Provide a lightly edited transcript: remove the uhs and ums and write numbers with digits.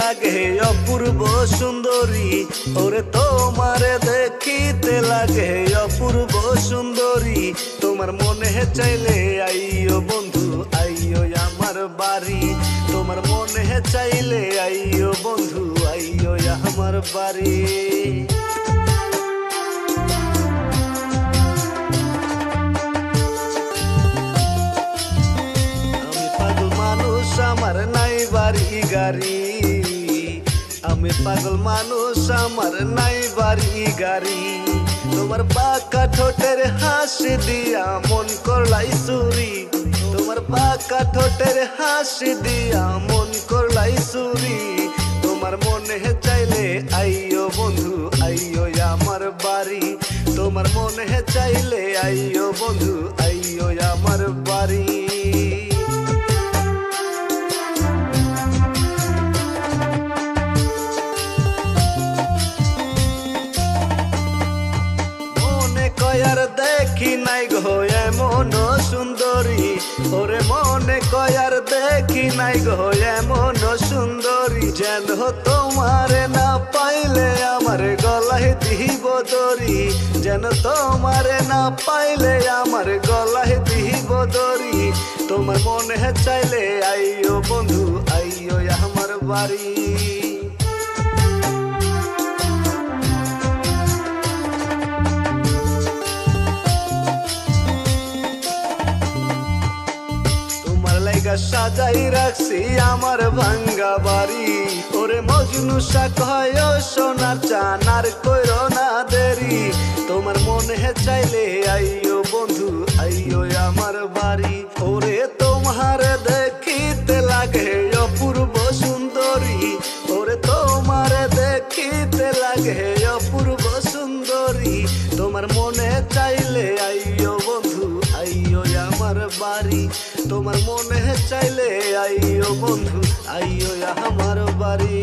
লাগে অপূর্ব সুন্দরী, ওরে তোমারে দেখিতে লাগে অপূর্ব সুন্দরী। তোমার মনে চাইলে আইও বন্ধু আইও আমার বাড়ি, তোমার মনে চাইলে আইও বন্ধু আইও আমার বাড়ি। আমার নাই বাড়ি গাড়ি, আমি পাগল মানুষ আমার নাই বাড়ি গাড়ি। তোমার বাঁকা ঠোঁটের হাসি দিয়া মন করলাই চুরি, তোমার বাঁকা ঠোঁটের হাসি দিয়া মন করলাই চুরি। তোমার মনে চাইলে আইও বন্ধু আইও আমার বাড়ি, তোমার মনে চাইলে আইও বন্ধু আইও আমার বাড়ি। কয়ার দেখি নাই গো এমন সুন্দরী, ওরে মনে কয়ার দেখি নাই গো এমন সুন্দরী। যেন তোমারে না পাইলে আমার গলায় দিব দড়ি, যেন তোমারে না পাইলে আমার গলায় দিব দড়ি। তোমার মনে চাইলে আইও বন্ধু আইও আমার বাড়ি। সাজাই রাখছি আমার ভাঙ্গা বাড়ি, ওরে মজনু শাক হয় সোনার চান আর কইরো না দেরি। তোমার মনে চাইলে আইও বন্ধু আইও আমার বাড়ি, ওরে তোমার দেখিতে লাগে অপূর্ব সুন্দরী, ওরে তোমার দেখিতে লাগে অপূর্ব সুন্দরী। তোমার মনে চাইলে আইও বন্ধু আইও আমার বাড়ি, তোমার মনে চাইলে আইও বন্ধু আইও আমার বাড়ি।